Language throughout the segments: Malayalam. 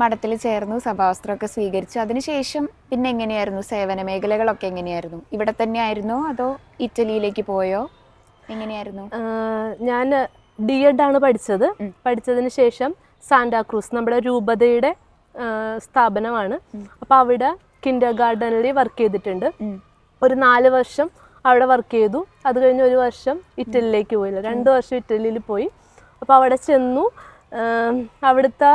മഠത്തിൽ ചേർന്നു, സഭാവസ്ത്രമൊക്കെ സ്വീകരിച്ചു. അതിനുശേഷം പിന്നെ എങ്ങനെയായിരുന്നു സേവന മേഖലകളൊക്കെ എങ്ങനെയായിരുന്നു? ഇവിടെ തന്നെ ആയിരുന്നോ അതോ ഇറ്റലിയിലേക്ക് പോയോ? എങ്ങനെയായിരുന്നു? ഞാൻ DED ആണ് പഠിച്ചത്. പഠിച്ചതിന് ശേഷം സാന്റാക്രൂസ് നമ്മുടെ രൂപതയുടെ സ്ഥാപനമാണ്. അപ്പോൾ അവിടെ കിൻഡർ ഗാർഡനിൽ വർക്ക് ചെയ്തിട്ടുണ്ട്. ഒരു 4 വർഷം അവിടെ വർക്ക് ചെയ്തു. അത് കഴിഞ്ഞ് 1 വർഷം ഇറ്റലിയിലേക്ക് പോയില്ല, 2 വർഷം ഇറ്റലിയിൽ പോയി. അപ്പോൾ അവിടെ ചെന്നു. അവിടുത്തെ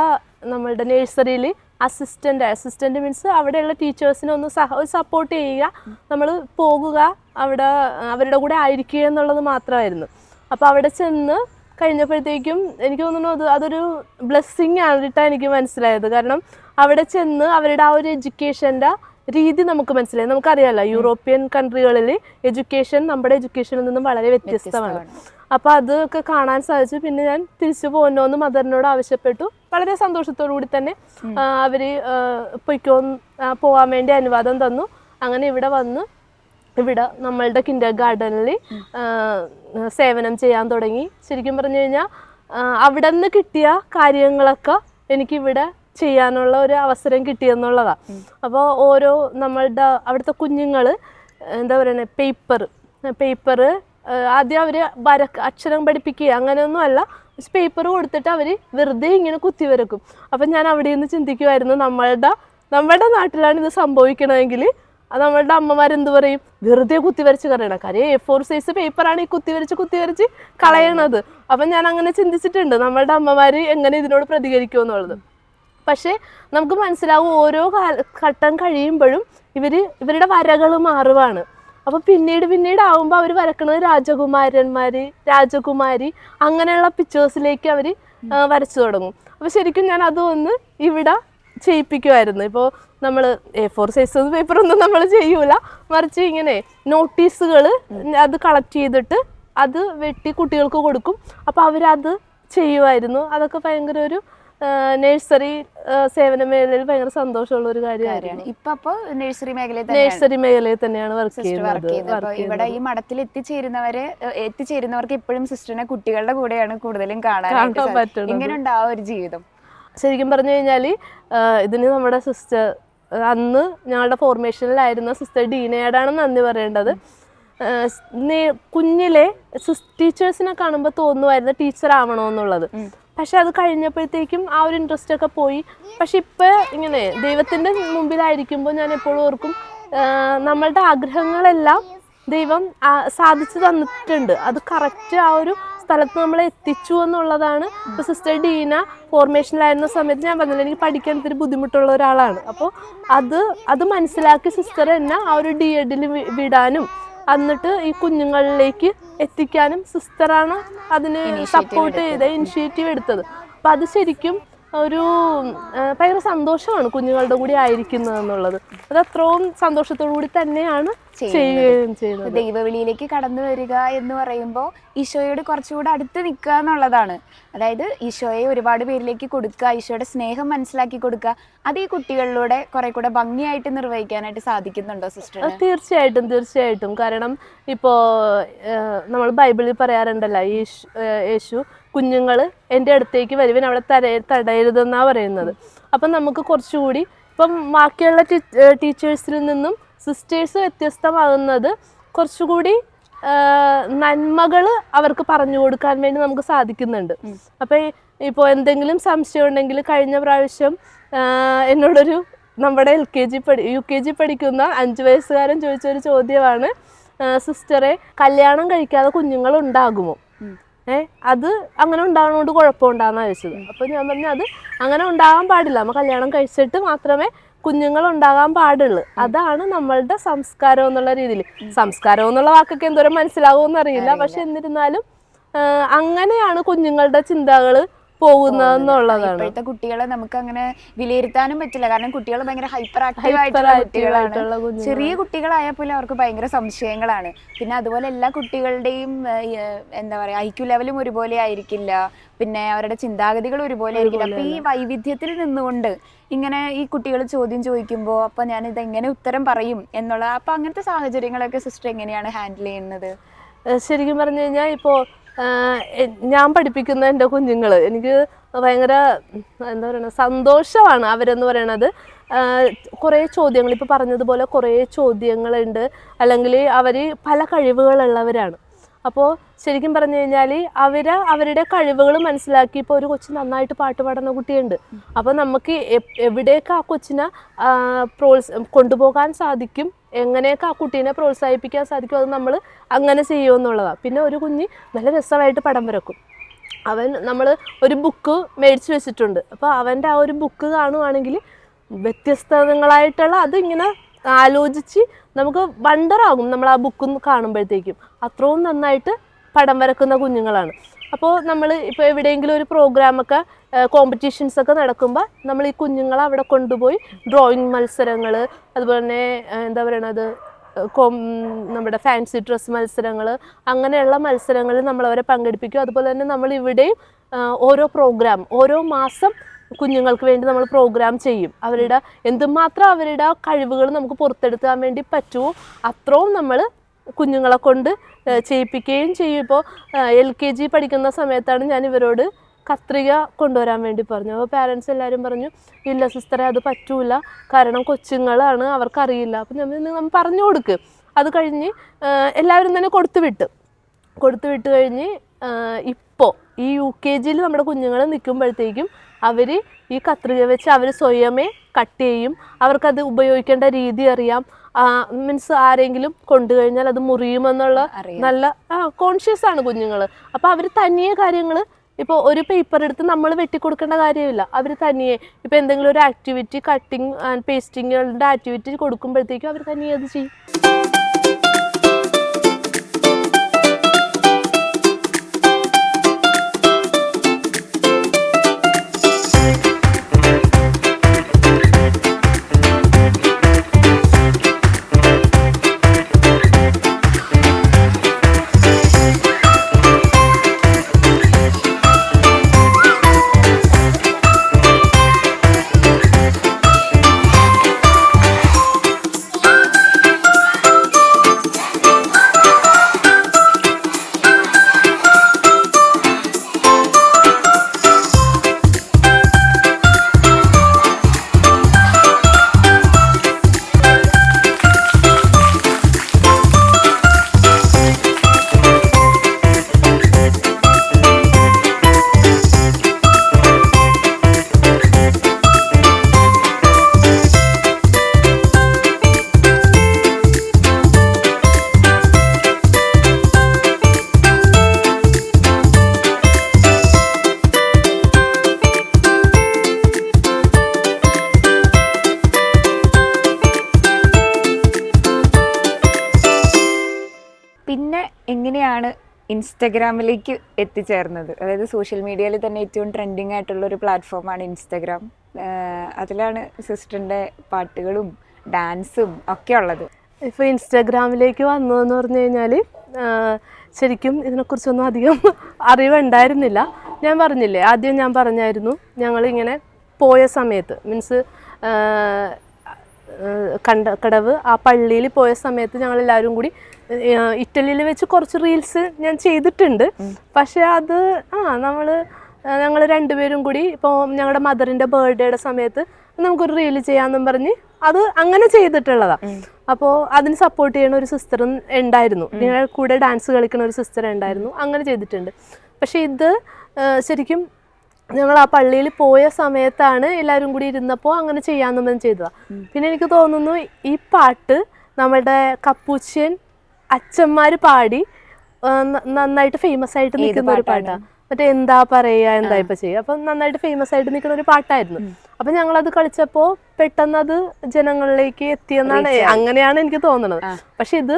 നമ്മളുടെ നഴ്സറിയിൽ അസിസ്റ്റൻ്റ് മീൻസ് അവിടെയുള്ള ടീച്ചേഴ്സിനെ ഒന്ന് സപ്പോർട്ട് ചെയ്യുക, നമ്മൾ പോകുക, അവിടെ അവരുടെ കൂടെ ആയിരിക്കുക എന്നുള്ളത് മാത്രമായിരുന്നു. അപ്പോൾ അവിടെ ചെന്ന് കഴിഞ്ഞപ്പോഴത്തേക്കും എനിക്ക് തോന്നുന്നു അതൊരു ബ്ലെസ്സിങ് ആയിട്ടാണ് എനിക്ക് മനസ്സിലായത്. കാരണം അവിടെ ചെന്ന് അവരുടെ ആ ഒരു എഡ്യൂക്കേഷൻ്റെ രീതി നമുക്ക് മനസ്സിലായി. നമുക്കറിയാമല്ലോ, യൂറോപ്യൻ കൺട്രികളിൽ എഡ്യൂക്കേഷൻ നമ്മുടെ എഡ്യൂക്കേഷനിൽ നിന്നും വളരെ വ്യത്യസ്തമാണ്. അപ്പോൾ അതൊക്കെ കാണാൻ സാധിച്ചു. പിന്നെ ഞാൻ തിരിച്ചു പോകണമെന്ന് മദറിനോട് ആവശ്യപ്പെട്ടു. വളരെ സന്തോഷത്തോടു കൂടി തന്നെ അവർ പോകാൻ വേണ്ടി അനുവാദം തന്നു. അങ്ങനെ ഇവിടെ വന്ന് ഇവിടെ നമ്മളുടെ കിൻഡർ ഗാർഡനിൽ സേവനം ചെയ്യാൻ തുടങ്ങി. ശരിക്കും പറഞ്ഞു കഴിഞ്ഞാൽ അവിടെ നിന്ന് കിട്ടിയ കാര്യങ്ങളൊക്കെ എനിക്കിവിടെ ചെയ്യാനുള്ള ഒരു അവസരം കിട്ടിയെന്നുള്ളതാണ്. അപ്പോൾ ഓരോ നമ്മളുടെ അവിടുത്തെ കുഞ്ഞുങ്ങൾ എന്താ പറയുന്നത്, പേപ്പർ ആദ്യം അവർ അക്ഷരം പഠിപ്പിക്കുക അങ്ങനെയൊന്നും അല്ല, പേപ്പർ കൊടുത്തിട്ട് അവർ വെറുതെ ഇങ്ങനെ കുത്തിവരക്കും. അപ്പം ഞാൻ അവിടെ നിന്ന് ചിന്തിക്കുമായിരുന്നു, നമ്മളുടെ നാട്ടിലാണ് ഇത് സംഭവിക്കണമെങ്കിൽ നമ്മളുടെ അമ്മമാരെന്ത് പറയും, വെറുതെ കുത്തിവരച്ച് കളയണം. കാര്യം A4 സൈസ് പേപ്പറാണ് ഈ കുത്തിവരച്ച് കളയണത്. അപ്പം ഞാൻ അങ്ങനെ ചിന്തിച്ചിട്ടുണ്ട്, നമ്മളുടെ അമ്മമാർ എങ്ങനെ ഇതിനോട് പ്രതികരിക്കുമെന്നുള്ളത്. പക്ഷേ നമുക്ക് മനസ്സിലാവും ഓരോ ഘട്ടം കഴിയുമ്പോഴും ഇവരുടെ വരകൾ മാറുവാണ്. അപ്പോൾ പിന്നീട് ആവുമ്പോൾ അവർ വരക്കുന്നത് രാജകുമാരി അങ്ങനെയുള്ള പിക്ചേഴ്സിലേക്ക് അവർ വരച്ചു തുടങ്ങും. അപ്പോൾ ശരിക്കും ഞാൻ അതൊന്ന് ഇവിടെ ചെയ്യിപ്പിക്കുമായിരുന്നു. ഇപ്പോൾ നമ്മൾ A4 സൈസ് പേപ്പറൊന്നും നമ്മൾ ചെയ്യൂല, മറിച്ച് ഇങ്ങനെ നോട്ടീസുകൾ അത് കളക്ട് ചെയ്തിട്ട് അത് വെട്ടി കുട്ടികൾക്ക് കൊടുക്കും. അപ്പോൾ അവരത് ചെയ്യുമായിരുന്നു. അതൊക്കെ ഭയങ്കര ഒരു നഴ്സറി സേവന മേഖലയിൽ ഭയങ്കര സന്തോഷമുള്ള ഒരു കാര്യമായിരുന്നു. ഇപ്പൊ അപ്പോൾ നഴ്സറി മേഖലയിൽ തന്നെയാണ് വർക്ക് ചെയ്യുന്നത്. ഇവിടെ ഈ മഠത്തിൽ എത്തിച്ചേരുന്നവർക്ക് ഇപ്പോഴും സിസ്റ്ററിനെ കുട്ടികളുടെ കൂടെയാണ് കൂടുതലും കാണാൻ പറ്റുന്നത്. ഇങ്ങനെയുണ്ട് ആ ഒരു ജീവിതം. ശരിക്കും പറഞ്ഞു കഴിഞ്ഞാൽ ഇതിന് നമ്മുടെ സിസ്റ്റർ, അന്ന് ഞങ്ങളുടെ ഫോർമേഷനിലായിരുന്ന സിസ്റ്റർ ഡീനയോടാണ് നന്ദി പറയേണ്ടത്. കുഞ്ഞിലെ ടീച്ചേഴ്സിനെ കാണുമ്പോൾ തോന്നുമായിരുന്നു ടീച്ചർ ആവണമെന്നുള്ളത്. പക്ഷെ അത് കഴിഞ്ഞപ്പോഴത്തേക്കും ആ ഒരു ഇൻട്രസ്റ്റ് ഒക്കെ പോയി. പക്ഷെ ഇപ്പം ഇങ്ങനെ ദൈവത്തിൻ്റെ മുമ്പിലായിരിക്കുമ്പോൾ ഞാൻ എപ്പോഴും ഓർക്കും, നമ്മളുടെ ആഗ്രഹങ്ങളെല്ലാം ദൈവം സാധിച്ചു തന്നിട്ടുണ്ട്. അത് കറക്റ്റ് ആ ഒരു സ്ഥലത്ത് നമ്മളെ എത്തിച്ചു എന്നുള്ളതാണ്. ഇപ്പോൾ സിസ്റ്റർ ഡീന ഫോർമേഷനിലായിരുന്ന സമയത്ത് ഞാൻ പറഞ്ഞില്ല, എനിക്ക് പഠിക്കാൻ ഇത്തിരി ബുദ്ധിമുട്ടുള്ള ഒരാളാണ്. അപ്പോൾ അത് മനസ്സിലാക്കി സിസ്റ്റർ എന്നെ ആ ഒരു DED വിടാനും എന്നിട്ട് ഈ കുഞ്ഞുങ്ങളിലേക്ക് എത്തിക്കാനും സിസ്റ്ററാണ് അതിന് സപ്പോർട്ട് ചെയ്ത് ഇനിഷ്യേറ്റീവ് എടുത്തത്. അപ്പം അത് ശരിക്കും ഒരു ഭയങ്കര സന്തോഷമാണ് കുഞ്ഞുങ്ങളുടെ കൂടി ആയിരിക്കുന്നത് എന്നുള്ളത്. അത് അത്രയും സന്തോഷത്തോടു കൂടി തന്നെയാണ് ചെയ്യുന്നത്. ദൈവവിളിയിലേക്ക് കടന്നു വരിക എന്ന് പറയുമ്പോൾ ഈശോയോട് കുറച്ചുകൂടെ അടുത്ത് നിൽക്കുക എന്നുള്ളതാണ്. അതായത് ഈശോയെ ഒരുപാട് പേരിലേക്ക് കൊടുക്കുക, ഈശോയുടെ സ്നേഹം മനസ്സിലാക്കി കൊടുക്കുക. അത് ഈ കുട്ടികളിലൂടെ കുറെ കൂടെ ഭംഗിയായിട്ട് നിർവഹിക്കാനായിട്ട് സാധിക്കുന്നുണ്ടോ സിസ്റ്റർ? തീർച്ചയായിട്ടും. കാരണം ഇപ്പോൾ നമ്മൾ ബൈബിളിൽ പറയാറുണ്ടല്ലോ, യേശു കുഞ്ഞുങ്ങൾ എൻ്റെ അടുത്തേക്ക് വരുവൻ അവിടെ തടയരുതെന്നാണ് പറയുന്നത്. അപ്പം നമുക്ക് കുറച്ചുകൂടി ഇപ്പം ബാക്കിയുള്ള ടീച്ചേഴ്സിൽ നിന്നും സിസ്റ്റേഴ്സ് വ്യത്യസ്തമാകുന്നത് കുറച്ചുകൂടി നന്മകൾ അവർക്ക് പറഞ്ഞു കൊടുക്കാൻ വേണ്ടി നമുക്ക് സാധിക്കുന്നുണ്ട്. അപ്പം ഇപ്പോൾ എന്തെങ്കിലും സംശയം ഉണ്ടെങ്കിൽ കഴിഞ്ഞ പ്രാവശ്യം എന്നോടൊരു നമ്മുടെ UKG പഠിക്കുന്ന 5 വയസ്സുകാരൻ ചോദിച്ചൊരു ചോദ്യമാണ്, സിസ്റ്ററെ കല്യാണം കഴിക്കാതെ കുഞ്ഞുങ്ങൾ ഉണ്ടാകുമോ? അത് അങ്ങനെ ഉണ്ടാകുന്നതുകൊണ്ട് കുഴപ്പമുണ്ടാകുന്ന ചോദിച്ചത്. അപ്പോൾ ഞാൻ പറഞ്ഞു, അത് അങ്ങനെ ഉണ്ടാകാൻ പാടില്ല, നമ്മൾ കല്യാണം കഴിച്ചിട്ട് മാത്രമേ കുഞ്ഞുങ്ങൾ ഉണ്ടാകാൻ പാടുള്ളൂ. അതാണ് നമ്മളുടെ സംസ്കാരം എന്നുള്ള രീതിയിൽ. സംസ്കാരം എന്നുള്ള വാക്കൊക്കെ എന്തോരം മനസ്സിലാവുമെന്ന് അറിയില്ല, പക്ഷെ എന്നിരുന്നാലും അങ്ങനെയാണ് കുഞ്ഞുങ്ങളുടെ ചിന്തകൾ പോകുന്നതെന്നുള്ളതാണ്. ഇപ്പോഴത്തെ കുട്ടികളെ നമുക്ക് അങ്ങനെ വിലയിരുത്താനും പറ്റില്ല. കാരണം കുട്ടികൾ ഭയങ്കര ഹൈപ്പർ ആക്റ്റീവ് ആയിട്ടുള്ള കുട്ടികളാണ്. ചെറിയ കുട്ടികളായാൽ പോലും അവർക്ക് ഭയങ്കര സംശയങ്ങളാണ്. പിന്നെ അതുപോലെ എല്ലാ കുട്ടികളുടെയും എന്താ പറയുക IQ ലെവലും ഒരുപോലെ ആയിരിക്കില്ല, പിന്നെ അവരുടെ ചിന്താഗതികൾ ഒരുപോലെ ആയിരിക്കില്ല. അപ്പൊ ഈ വൈവിധ്യത്തിൽ നിന്നുകൊണ്ട് ഇങ്ങനെ ഈ കുട്ടികൾ ചോദ്യം ചോദിക്കുമ്പോൾ അപ്പൊ ഞാൻ ഇതെങ്ങനെ ഉത്തരം പറയും എന്നുള്ള, അപ്പൊ അങ്ങനത്തെ സാഹചര്യങ്ങളൊക്കെ സിസ്റ്റർ എങ്ങനെയാണ് ഹാൻഡിൽ ചെയ്യുന്നത്? ശരിക്കും പറഞ്ഞു കഴിഞ്ഞാൽ ഇപ്പോൾ ഞാൻ പഠിപ്പിക്കുന്ന എൻ്റെ കുഞ്ഞുങ്ങൾ എനിക്ക് ഭയങ്കര എന്താ പറയുക സന്തോഷമാണ് അവരെന്ന് പറയണത്. കുറേ ചോദ്യങ്ങൾ ഇപ്പോൾ പറഞ്ഞതുപോലെ കുറേ ചോദ്യങ്ങളുണ്ട്, അല്ലെങ്കിൽ അവർ പല കഴിവുകളുള്ളവരാണ്. അപ്പോൾ ശരിക്കും പറഞ്ഞു കഴിഞ്ഞാൽ അവരുടെ കഴിവുകൾ മനസ്സിലാക്കി. ഇപ്പോൾ ഒരു കൊച്ചു നന്നായിട്ട് പാട്ട് പാടുന്ന കുട്ടിയുണ്ട്, അപ്പോൾ നമുക്ക് എവിടേക്ക് ആ കൊച്ചിനെ കൊണ്ടുപോകാൻ സാധിക്കും, എങ്ങനെയൊക്കെ ആ കുട്ടീനെ പ്രോത്സാഹിപ്പിക്കാൻ സാധിക്കും, അത് നമ്മൾ അങ്ങനെ ചെയ്യുമെന്നുള്ളതാണ്. പിന്നെ ഒരു കുഞ്ഞ് നല്ല രസമായിട്ട് പടം വരക്കും. നമ്മൾ ഒരു ബുക്ക് മേടിച്ച് വെച്ചിട്ടുണ്ട്, അപ്പോൾ അവൻ്റെ ആ ഒരു ബുക്ക് കാണുവാണെങ്കിൽ വ്യത്യസ്തങ്ങളായിട്ടുള്ള അതിങ്ങനെ ആലോചിച്ച് നമുക്ക് വണ്ടറാകും നമ്മൾ ആ ബുക്ക് കാണുമ്പോഴത്തേക്കും. അത്രയും നന്നായിട്ട് പടം വരക്കുന്ന കുഞ്ഞുങ്ങളാണ്. അപ്പോൾ നമ്മൾ ഇപ്പോൾ എവിടെയെങ്കിലും ഒരു പ്രോഗ്രാമൊക്കെ കോമ്പറ്റീഷൻസൊക്കെ നടക്കുമ്പോൾ നമ്മൾ ഈ കുഞ്ഞുങ്ങളെ അവിടെ കൊണ്ടുപോയി ഡ്രോയിങ് മത്സരങ്ങൾ, അതുപോലെ തന്നെ എന്താ പറയണത് നമ്മുടെ ഫാൻസി ഡ്രസ് മത്സരങ്ങൾ, അങ്ങനെയുള്ള മത്സരങ്ങളിൽ നമ്മളവരെ പങ്കെടുപ്പിക്കും. അതുപോലെ തന്നെ നമ്മൾ ഇവിടെയും ഓരോ മാസം കുഞ്ഞുങ്ങൾക്ക് വേണ്ടി നമ്മൾ പ്രോഗ്രാം ചെയ്യും. അവരുടെ എന്തുമാത്രം അവരുടെ കഴിവുകൾ നമുക്ക് പുറത്തെടുക്കാൻ വേണ്ടി പറ്റുമോ അത്രയും നമ്മൾ കുഞ്ഞുങ്ങളെ കൊണ്ട് ചെയ്യിപ്പിക്കുകയും ചെയ്യും. ഇപ്പോൾ LKG പഠിക്കുന്ന സമയത്താണ് ഞാൻ ഇവരോട് കത്രിക കൊണ്ടുവരാൻ വേണ്ടി പറഞ്ഞു. അപ്പോൾ പാരൻസ് എല്ലാവരും പറഞ്ഞു, ഇല്ല സിസ്റ്ററെ അത് പറ്റൂല, കാരണം കൊച്ചുങ്ങളാണ്, അവർക്കറിയില്ല. അപ്പം നമ്മൾ പറഞ്ഞു കൊടുക്ക്. അത് കഴിഞ്ഞ് എല്ലാവരും തന്നെ കൊടുത്തു വിട്ട് കഴിഞ്ഞ് ഇപ്പോൾ ഈ UKGയിൽ നമ്മുടെ കുഞ്ഞുങ്ങൾ നിൽക്കുമ്പോഴത്തേക്കും അവർ ഈ കത്രിക വെച്ച് അവർ സ്വയമേ കട്ട് ചെയ്യും. അവർക്കത് ഉപയോഗിക്കേണ്ട രീതി അറിയാം. മീൻസ് ആരെങ്കിലും കൊണ്ടു കഴിഞ്ഞാൽ അത് മുറിയുമെന്നുള്ള നല്ല കോൺഷ്യസ് ആണ് കുഞ്ഞുങ്ങൾ. അപ്പോൾ അവർ തനിയെ കാര്യങ്ങൾ, ഇപ്പോൾ ഒരു പേപ്പർ എടുത്ത് നമ്മൾ വെട്ടിക്കൊടുക്കേണ്ട കാര്യമില്ല. അവർ തനിയെ ഇപ്പോൾ എന്തെങ്കിലും ഒരു ആക്ടിവിറ്റി, കട്ടിങ് ആൻഡ് പേസ്റ്റിങ്ങുകളുടെ ആക്ടിവിറ്റി കൊടുക്കുമ്പോഴത്തേക്കും അവർ തനിയെ അത് ചെയ്യും. എങ്ങനെയാണ് ഇൻസ്റ്റഗ്രാമിലേക്ക് എത്തിച്ചേർന്നത്? അതായത് സോഷ്യൽ മീഡിയയിൽ തന്നെ ഏറ്റവും ട്രെൻഡിങ് ആയിട്ടുള്ള ഒരു പ്ലാറ്റ്ഫോമാണ് ഇൻസ്റ്റഗ്രാം. അതിലാണ് സിസ്റ്ററിൻ്റെ പാട്ടുകളും ഡാൻസും ഒക്കെ ഉള്ളത്. ഇപ്പോൾ ഇൻസ്റ്റഗ്രാമിലേക്ക് വന്നതെന്ന് പറഞ്ഞു കഴിഞ്ഞാൽ ശരിക്കും ഇതിനെക്കുറിച്ചൊന്നും അധികം അറിവുണ്ടായിരുന്നില്ല. ഞാൻ പറഞ്ഞില്ലേ, ആദ്യം ഞാൻ പറഞ്ഞായിരുന്നു ഞങ്ങളിങ്ങനെ പോയ സമയത്ത്, മീൻസ് കടവ് ആ പള്ളിയിൽ പോയ സമയത്ത് ഞങ്ങളെല്ലാവരും കൂടി ഇറ്റലിയിൽ വെച്ച് കുറച്ച് റീൽസ് ഞാൻ ചെയ്തിട്ടുണ്ട്. പക്ഷെ അത് ഞങ്ങൾ രണ്ടുപേരും കൂടി ഇപ്പോൾ ഞങ്ങളുടെ മദറിൻ്റെ ബർത്ത്ഡേയുടെ സമയത്ത് നമുക്കൊരു റീൽ ചെയ്യാമെന്നും പറഞ്ഞ് അത് അങ്ങനെ ചെയ്തിട്ടുള്ളതാണ്. അപ്പോൾ അതിന് സപ്പോർട്ട് ചെയ്യുന്ന ഒരു സിസ്റ്റർ ഉണ്ടായിരുന്നു, ഞങ്ങളുടെ കൂടെ ഡാൻസ് കളിക്കുന്ന ഒരു സിസ്റ്റർ ഉണ്ടായിരുന്നു, അങ്ങനെ ചെയ്തിട്ടുണ്ട്. പക്ഷെ ഇത് ശരിക്കും ഞങ്ങൾ ആ പള്ളിയിൽ പോയ സമയത്താണ് എല്ലാവരും കൂടി ഇരുന്നപ്പോൾ അങ്ങനെ ചെയ്യാമെന്നും പറഞ്ഞ് ചെയ്തതാണ്. പിന്നെ എനിക്ക് തോന്നുന്നു ഈ പാട്ട് നമ്മളുടെ കപ്പൂച്ചിയൻ അച്ഛന്മാർ പാടി നന്നായിട്ട് ഫേമസ് ആയിട്ട് നിൽക്കുന്ന ഒരു പാട്ടാണ്. മറ്റേ എന്താ പറയുക എന്താ ഇപ്പം ചെയ്യുക, അപ്പം നന്നായിട്ട് ഫേമസ് ആയിട്ട് നിൽക്കുന്ന ഒരു പാട്ടായിരുന്നു. അപ്പം ഞങ്ങളത് കളിച്ചപ്പോൾ പെട്ടെന്ന് അത് ജനങ്ങളിലേക്ക് എത്തിയെന്നാണ്, അങ്ങനെയാണ് എനിക്ക് തോന്നുന്നത്. പക്ഷെ ഇത്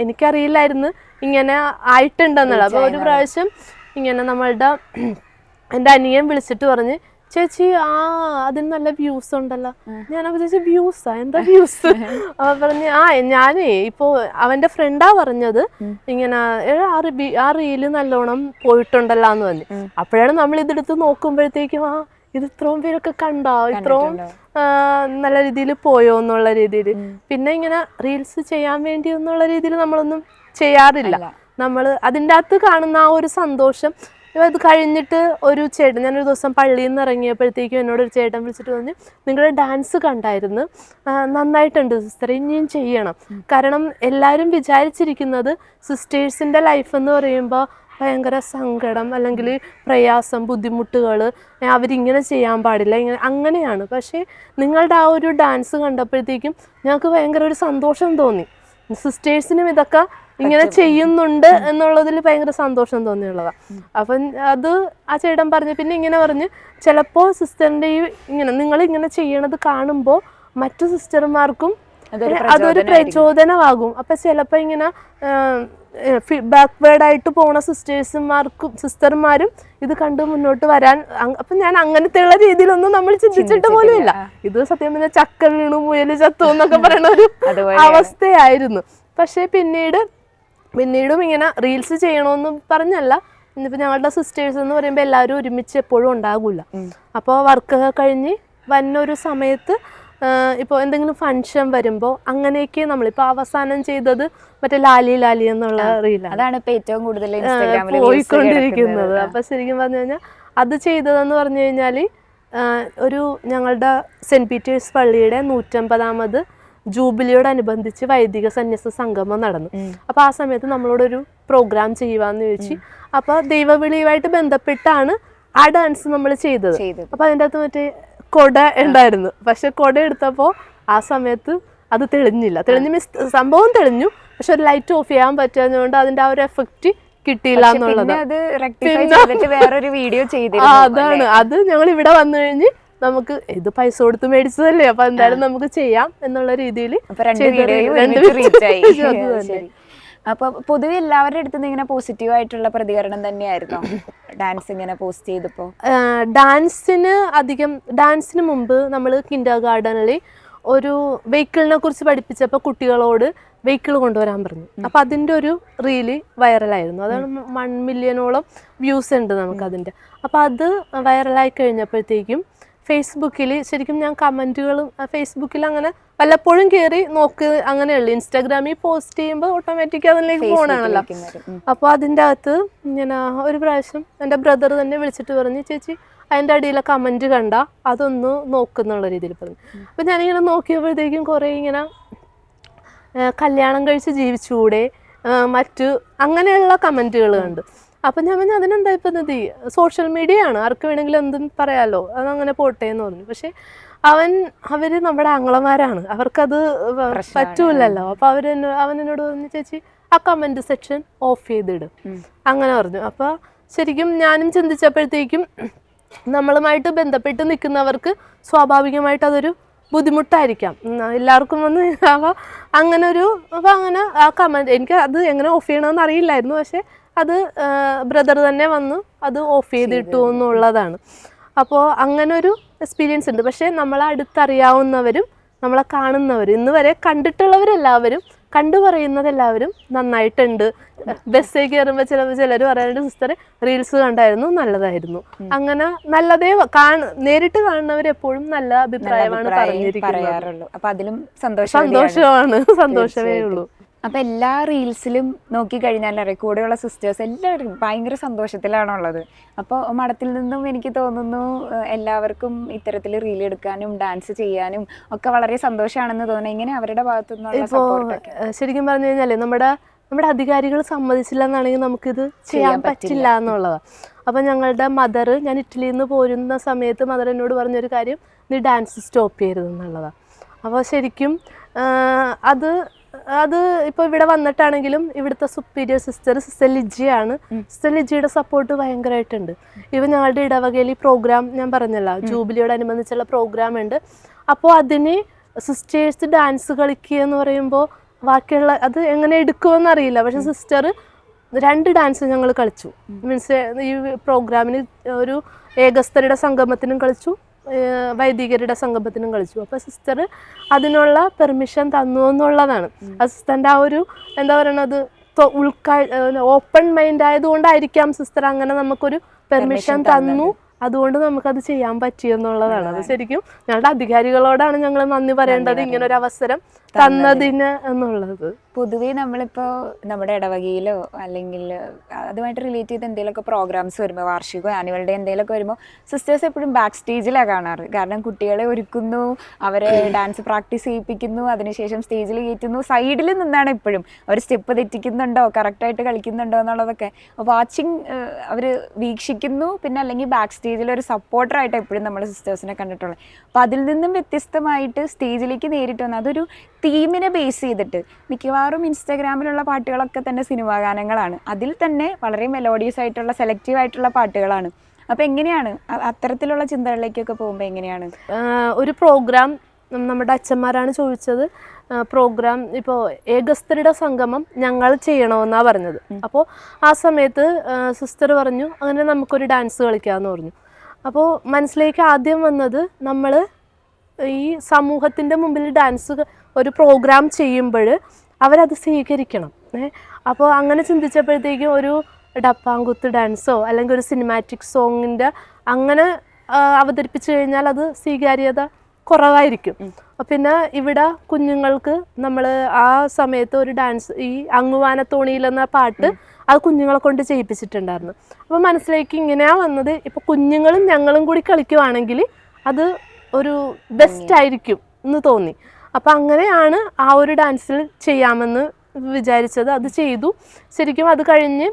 എനിക്കറിയില്ലായിരുന്നു ഇങ്ങനെ ആയിട്ടുണ്ടെന്നുള്ളത്. അപ്പോൾ ഒരു പ്രാവശ്യം ഇങ്ങനെ നമ്മളുടെ എൻ്റെ അനിയൻ വിളിച്ചിട്ട് പറഞ്ഞ്, ചേച്ചി അതിന് നല്ല വ്യൂസ് ഉണ്ടല്ലോ. ഞാനപ്പോൾ ചേച്ചി വ്യൂസാ, എന്താ വ്യൂസ്? അപ്പോൾ പറഞ്ഞ് ഞാനേ ഇപ്പോൾ അവൻ്റെ ഫ്രണ്ടാ പറഞ്ഞത് ഇങ്ങനെ ആ റീല് നല്ലോണം പോയിട്ടുണ്ടല്ലോ എന്ന് പറഞ്ഞു. അപ്പോഴാണ് നമ്മൾ ഇതെടുത്ത് നോക്കുമ്പോഴത്തേക്കും ഇത് ഇത്രയും പേരൊക്കെ കണ്ടോ, ഇത്രയും നല്ല രീതിയിൽ പോയോ എന്നുള്ള രീതിയിൽ. പിന്നെ ഇങ്ങനെ റീൽസ് ചെയ്യാൻ വേണ്ടി എന്നുള്ള രീതിയിൽ നമ്മളൊന്നും ചെയ്യാറില്ല. നമ്മൾ അതിൻ്റെ അകത്ത് കാണുന്ന ആ ഒരു സന്തോഷം. അത് കഴിഞ്ഞിട്ട് ഒരു ചേട്ടൻ, ഞാനൊരു ദിവസം പള്ളിയിൽ നിന്ന് ഇറങ്ങിയപ്പോഴത്തേക്കും എന്നോടൊരു ചേട്ടൻ വിളിച്ചിട്ട് പറഞ്ഞു, നിങ്ങളുടെ ഡാൻസ് കണ്ടായിരുന്നു, നന്നായിട്ടുണ്ട് സിസ്റ്റർ, ഇനിയും ചെയ്യണം. കാരണം എല്ലാവരും വിചാരിച്ചിരിക്കുന്നത് സിസ്റ്റേഴ്സിൻ്റെ ലൈഫ് എന്ന് പറയുമ്പോൾ ഭയങ്കര സങ്കടം അല്ലെങ്കിൽ പ്രയാസം, ബുദ്ധിമുട്ടുകൾ, അവരിങ്ങനെ ചെയ്യാൻ പാടില്ല, ഇങ്ങനെ അങ്ങനെയാണ്. പക്ഷേ നിങ്ങളുടെ ആ ഒരു ഡാൻസ് കണ്ടപ്പോഴത്തേക്കും ഞങ്ങൾക്ക് ഭയങ്കര ഒരു സന്തോഷം തോന്നി. സിസ്റ്റേഴ്സിനും ഇതൊക്കെ ഇങ്ങനെ ചെയ്യുന്നുണ്ട് എന്നുള്ളതിൽ ഭയങ്കര സന്തോഷം തോന്നിയുള്ളതാണ്. അപ്പം അത് ആ ചേട്ടൻ പറഞ്ഞു. പിന്നെ ഇങ്ങനെ പറഞ്ഞ്, ചിലപ്പോൾ സിസ്റ്ററിൻ്റെ ഈ ഇങ്ങനെ നിങ്ങളിങ്ങനെ ചെയ്യണത് കാണുമ്പോൾ മറ്റു സിസ്റ്റർമാർക്കും അതൊരു പ്രചോദനമാകും. അപ്പം ചിലപ്പോൾ ഇങ്ങനെ ബാക്ക്വേർഡായിട്ട് പോണ സിസ്റ്റർമാരും ഇത് കണ്ട് മുന്നോട്ട് വരാൻ. അപ്പം ഞാൻ അങ്ങനത്തെയുള്ള രീതിയിലൊന്നും നമ്മൾ ചിന്തിച്ചിട്ട് പോലും ഇല്ല. ഇത് സത്യം പറഞ്ഞാൽ ചക്ക വീണു മുയൽ ചത്തു എന്നൊക്കെ പറയുന്ന ഒരു അവസ്ഥയായിരുന്നു. പക്ഷേ പിന്നീടും ഇങ്ങനെ റീൽസ് ചെയ്യണമെന്ന് പറഞ്ഞല്ല. ഇന്നിപ്പോൾ ഞങ്ങളുടെ സിസ്റ്റേഴ്സ് എന്ന് പറയുമ്പോൾ എല്ലാവരും ഒരുമിച്ച് എപ്പോഴും ഉണ്ടാകില്ല. അപ്പോൾ വർക്കൊക്കെ കഴിഞ്ഞ് വന്നൊരു സമയത്ത് ഇപ്പോൾ എന്തെങ്കിലും ഫംഗ്ഷൻ വരുമ്പോൾ അങ്ങനെയൊക്കെ നമ്മളിപ്പോൾ അവസാനം ചെയ്തത് മറ്റേ ലാലി ലാലി എന്നുള്ള റീലാണ്. അതാണ് ഇപ്പോൾ ഏറ്റവും കൂടുതൽ പോയിക്കൊണ്ടിരിക്കുന്നത്. അപ്പോൾ ശരിക്കും പറഞ്ഞു കഴിഞ്ഞാൽ അത് ചെയ്തതെന്ന് പറഞ്ഞു കഴിഞ്ഞാൽ ഒരു ഞങ്ങളുടെ സെൻറ്റ് പീറ്റേഴ്സ് പള്ളിയുടെ 150ാമത് ജൂബിലിയോടനുബന്ധിച്ച് വൈദിക സന്യാസ സംഗമം നടന്നു. അപ്പോൾ ആ സമയത്ത് നമ്മളോടൊരു പ്രോഗ്രാം ചെയ്യുവാന്ന് ചോദിച്ചു. അപ്പോൾ ദൈവവിളിയുമായിട്ട് ബന്ധപ്പെട്ടാണ് ആ ഡാൻസ് നമ്മൾ ചെയ്തത്. അപ്പോൾ അതിൻ്റെ അകത്ത് മറ്റേ കൊട ഉണ്ടായിരുന്നു. പക്ഷെ കൊട എടുത്തപ്പോൾ ആ സമയത്ത് അത് തെളിഞ്ഞില്ല. സംഭവം തെളിഞ്ഞു, പക്ഷെ ഒരു ലൈറ്റ് ഓഫ് ചെയ്യാൻ പറ്റാഞ്ഞതുകൊണ്ട് അതിൻ്റെ ആ ഒരു എഫക്റ്റ് കിട്ടിയില്ല എന്നുള്ളത്. അതാണ് അത് ഞങ്ങൾ ഇവിടെ വന്നു കഴിഞ്ഞ് നമുക്ക് ഇത് പൈസ കൊടുത്ത് മേടിച്ചതല്ലേ, അപ്പൊ എന്തായാലും നമുക്ക് ചെയ്യാം എന്നുള്ള രീതിയിൽ. അപ്പൊ പൊതുവെ എല്ലാവരുടെ അടുത്ത് ഇങ്ങനെ പോസിറ്റീവ് ആയിട്ടുള്ള പ്രതികരണം തന്നെയായിരുന്നു ഡാൻസ് ഇങ്ങനെ പോസ്റ്റ് ചെയ്തപ്പോ? ഡാൻസിന് മുമ്പ് നമ്മൾ കിൻഡർ ഗാർഡനിൽ ഒരു വെഹിക്കിളിനെ കുറിച്ച് പഠിപ്പിച്ചപ്പോൾ കുട്ടികളോട് വെഹിക്കിൾ കൊണ്ടുവരാൻ പറഞ്ഞു. അപ്പോൾ അതിൻ്റെ ഒരു റീല് വൈറലായിരുന്നു. അതാണ് 1 മില്യണോളം വ്യൂസ് ഉണ്ട് നമുക്കതിൻ്റെ. അപ്പോൾ അത് വൈറലായി കഴിഞ്ഞപ്പോഴത്തേക്കും ഫേസ്ബുക്കിൽ ശരിക്കും ഞാൻ കമൻറ്റുകളും ഫേസ്ബുക്കിൽ അങ്ങനെ വല്ലപ്പോഴും കയറി നോക്ക് അങ്ങനെയുള്ളു. ഇൻസ്റ്റാഗ്രാമിൽ പോസ്റ്റ് ചെയ്യുമ്പോൾ ഓട്ടോമാറ്റിക് അതിലേക്ക് പോകണമല്ലോ. അപ്പോൾ അതിൻ്റെ അകത്ത് ഇങ്ങനെ ഒരു പ്രാവശ്യം എൻ്റെ ബ്രദർ തന്നെ വിളിച്ചിട്ട് പറഞ്ഞു, ചേച്ചി അതിൻ്റെ അടിയിലെ കമൻറ്റ് കണ്ട അതൊന്ന് നോക്കുന്നുള്ള രീതിയിൽ പറഞ്ഞു. അപ്പോൾ ഞാനിങ്ങനെ നോക്കിയപ്പോഴത്തേക്കും കുറേ ഇങ്ങനെ കല്യാണം കഴിച്ച് ജീവിച്ചുകൂടെ മറ്റു അങ്ങനെയുള്ള കമൻറ്റുകൾ കണ്ടു. അപ്പം ഞാൻ പറഞ്ഞു അതിനെന്താ ഇപ്പം നദി, സോഷ്യൽ മീഡിയ ആണ്, ആർക്ക് വേണമെങ്കിലും എന്തും പറയാമല്ലോ, അതങ്ങനെ പോട്ടെ എന്ന് പറഞ്ഞു. പക്ഷെ അവർ നമ്മുടെ ആങ്ങളമാരാണ്, അവർക്കത് പറ്റൂലല്ലോ. അപ്പോൾ അവൻ എന്നോട് പറഞ്ഞു, ചേച്ചി ആ കമൻറ്റ് സെക്ഷൻ ഓഫ് ചെയ്തിടും അങ്ങനെ പറഞ്ഞു. അപ്പോൾ ശരിക്കും ഞാനും ചിന്തിച്ചപ്പോഴത്തേക്കും നമ്മളുമായിട്ട് ബന്ധപ്പെട്ട് നിൽക്കുന്നവർക്ക് സ്വാഭാവികമായിട്ട് അതൊരു ബുദ്ധിമുട്ടായിരിക്കാം എല്ലാവർക്കും വന്ന്. അപ്പോൾ അങ്ങനെ ആ കമൻറ്റ് എനിക്ക് അത് എങ്ങനെ ഓഫ് ചെയ്യണമെന്ന് അറിയില്ലായിരുന്നു. പക്ഷേ അത് ബ്രദർ തന്നെ വന്ന് അത് ഓഫ് ചെയ്തിട്ടു എന്നുള്ളതാണ്. അപ്പോൾ അങ്ങനൊരു എക്സ്പീരിയൻസ് ഉണ്ട്. പക്ഷേ നമ്മളെ അടുത്തറിയാവുന്നവരും നമ്മളെ കാണുന്നവരും ഇന്ന് വരെ കണ്ടിട്ടുള്ളവരെല്ലാവരും കണ്ടു പറയുന്നതെല്ലാവരും നന്നായിട്ടുണ്ട്. ബസ്സിൽ കയറുമ്പോൾ ചിലർ പറയാറുണ്ട്, സിസ്റ്റർ റീൽസ് കണ്ടായിരുന്നു, നല്ലതായിരുന്നു. അങ്ങനെ നല്ലതേ നേരിട്ട് കാണുന്നവരെപ്പോഴും നല്ല അഭിപ്രായമാണ് പറഞ്ഞിരിക്കുന്നത്. അപ്പൊ അതിലും സന്തോഷമേ ഉള്ളൂ. അപ്പൊ എല്ലാ റീൽസിലും നോക്കിക്കഴിഞ്ഞാൽ കൂടെയുള്ള സിസ്റ്റേഴ്സ് എല്ലാവരും ഭയങ്കര സന്തോഷത്തിലാണുള്ളത്. അപ്പോൾ മഠത്തിൽ നിന്നും എനിക്ക് തോന്നുന്നു എല്ലാവർക്കും ഇത്തരത്തിൽ റീൽ എടുക്കാനും ഡാൻസ് ചെയ്യാനും ഒക്കെ വളരെ സന്തോഷമാണെന്ന് തോന്നുന്നു. ഇങ്ങനെ അവരുടെ ഭാഗത്തു നിന്നുള്ള സപ്പോർട്ടൊക്കെ ശരിക്കും പറഞ്ഞു കഴിഞ്ഞാൽ നമ്മുടെ അധികാരികൾ സമ്മതിച്ചില്ല എന്നാണെങ്കിൽ നമുക്കിത് ചെയ്യാൻ പറ്റില്ല എന്നുള്ളതാണ്. അപ്പം ഞങ്ങളുടെ മദർ, ഞാൻ ഇറ്റലിയിൽ നിന്ന് പോരുന്ന സമയത്ത് മദർ എന്നോട് പറഞ്ഞൊരു കാര്യം, നീ ഡാൻസ് സ്റ്റോപ്പ് ചെയ്യരുതെന്നുള്ളതാണ്. അപ്പോൾ ശരിക്കും അത് ഇപ്പോൾ ഇവിടെ വന്നിട്ടാണെങ്കിലും ഇവിടുത്തെ സുപ്പീരിയർ സിസ്റ്റർ ലിജിയാണ്. സിസ്റ്റർ ലിജിയുടെ സപ്പോർട്ട് ഭയങ്കരമായിട്ടുണ്ട്. ഇവൻ ഞങ്ങളുടെ ഇടവകയിൽ പ്രോഗ്രാം ഞാൻ പറഞ്ഞല്ലോ, ജൂബിലിയോടനുബന്ധിച്ചുള്ള പ്രോഗ്രാം ഉണ്ട്. അപ്പോൾ അതിന് സിസ്റ്റേഴ്സ് ഡാൻസ് കളിക്കുക എന്ന് പറയുമ്പോൾ ബാക്കിയുള്ള അത് എങ്ങനെ എടുക്കുമെന്ന് അറിയില്ല. പക്ഷെ സിസ്റ്റർ 2 ഡാൻസ് ഞങ്ങൾ കളിച്ചു. മീൻസ് ഈ പ്രോഗ്രാമിന് ഒരു ഏകസ്ഥരുടെ സംഗമത്തിനും കളിച്ചു, വൈദികരുടെ സംഗമത്തിനും കളിച്ചു. അപ്പോൾ സിസ്റ്റർ അതിനുള്ള പെർമിഷൻ തന്നു എന്നുള്ളതാണ്. സിസ്റ്ററിൻ്റെ ആ ഒരു എന്താ പറയണത് ഓപ്പൺ മൈൻഡ് ആയതുകൊണ്ടായിരിക്കാം സിസ്റ്റർ അങ്ങനെ നമുക്കൊരു പെർമിഷൻ തന്നു, അതുകൊണ്ട് നമുക്കത് ചെയ്യാൻ പറ്റിയെന്നുള്ളതാണ്. അത് ശരിക്കും ഞങ്ങളുടെ അധികാരികളോടാണ് ഞങ്ങൾ നന്ദി പറയേണ്ടത്, ഇങ്ങനൊരു അവസരം തന്നതിന് എന്നുള്ളത്. പൊതുവേ നമ്മളിപ്പോൾ നമ്മുടെ ഇടവകയിലോ അല്ലെങ്കിൽ അതുമായിട്ട് റിലേറ്റ് ചെയ്ത് എന്തെങ്കിലുമൊക്കെ പ്രോഗ്രാംസ് വരുമ്പോൾ വാർഷികമോ ആനുവൽ ഡേ എന്തെങ്കിലുമൊക്കെ വരുമ്പോൾ സിസ്റ്റേഴ്സ് എപ്പോഴും ബാക്ക് സ്റ്റേജിലാണ് കാണാറ്. കാരണം കുട്ടികളെ ഒരുക്കുന്നു, അവരെ ഡാൻസ് പ്രാക്ടീസ് ചെയ്യിപ്പിക്കുന്നു, അതിനുശേഷം സ്റ്റേജിൽ കയറ്റുന്നു. സൈഡിൽ നിന്നാണ് എപ്പോഴും അവർ സ്റ്റെപ്പ് തെറ്റിക്കുന്നുണ്ടോ കറക്റ്റായിട്ട് കളിക്കുന്നുണ്ടോ എന്നുള്ളതൊക്കെ വാച്ചിങ് അവർ വീക്ഷിക്കുന്നു. പിന്നെ അല്ലെങ്കിൽ ബാക്ക് സ്റ്റേജിൽ ഒരു സപ്പോർട്ടറായിട്ട് എപ്പോഴും നമ്മൾ സിസ്റ്റേഴ്സിനെ കണ്ടിട്ടുള്ളത്. അപ്പോൾ അതിൽ നിന്നും വ്യത്യസ്തമായിട്ട് സ്റ്റേജിലേക്ക് നേരിട്ട് വന്ന് അതൊരു തീമിനെ ബേസ് ചെയ്തിട്ട് മിക്കവാറും ഇൻസ്റ്റാഗ്രാമിലുള്ള പാട്ടുകളൊക്കെ തന്നെ സിനിമാ ഗാനങ്ങളാണ്. അതിൽ തന്നെ വളരെ മെലോഡിയസ് ആയിട്ടുള്ള സെലക്റ്റീവ് ആയിട്ടുള്ള പാട്ടുകളാണ്. അപ്പോൾ എങ്ങനെയാണ് അത്തരത്തിലുള്ള ചിന്തകളിലേക്കൊക്കെ പോകുമ്പോൾ എങ്ങനെയാണ് ഒരു പ്രോഗ്രാം? നമ്മുടെ അച്ഛന്മാരാണ് ചോദിച്ചത്. പ്രോഗ്രാം ഇപ്പോൾ ഏകസ്ത്രീയുടെ സംഗമം ഞങ്ങൾ ചെയ്യണമെന്നാണ് പറഞ്ഞത്. അപ്പോൾ ആ സമയത്ത് സിസ്റ്റർ പറഞ്ഞു അങ്ങനെ നമുക്കൊരു ഡാൻസ് കളിക്കാമെന്ന് പറഞ്ഞു. അപ്പോൾ മനസ്സിലേക്ക് ആദ്യം വന്നത് നമ്മൾ ഈ സമൂഹത്തിൻ്റെ മുമ്പിൽ ഡാൻസ് ഒരു പ്രോഗ്രാം ചെയ്യുമ്പോൾ അവരത് സ്വീകരിക്കണം. അപ്പോൾ അങ്ങനെ ചിന്തിച്ചപ്പോഴത്തേക്കും ഒരു ഡപ്പാങ്കുത്ത് ഡാൻസോ അല്ലെങ്കിൽ ഒരു സിനിമാറ്റിക് സോങ്ങിൻ്റെ അങ്ങനെ അവതരിപ്പിച്ചു കഴിഞ്ഞാൽ അത് സ്വീകാര്യത കുറവായിരിക്കും. പിന്നെ ഇവിടെ കുഞ്ഞുങ്ങൾക്ക് നമ്മൾ ആ സമയത്ത് ഒരു ഡാൻസ് ഈ അങ്ങുവാനത്തോണിയിലെന്ന പാട്ട് അത് കുഞ്ഞുങ്ങളെ കൊണ്ട് ചെയ്യിപ്പിച്ചിട്ടുണ്ടായിരുന്നു. അപ്പോൾ മനസ്സിലേക്ക് ഇങ്ങനെയാണ് വന്നത്, ഇപ്പോൾ കുഞ്ഞുങ്ങളും ഞങ്ങളും കൂടി കളിക്കുവാണെങ്കിൽ അത് ഒരു ബെസ്റ്റ് ആയിരിക്കും എന്ന് തോന്നി. അപ്പം അങ്ങനെയാണ് ആ ഒരു ഡാൻസിൽ ചെയ്യാമെന്ന് വിചാരിച്ചത്. അത് ചെയ്തു. ശരിക്കും അത് കഴിഞ്ഞ്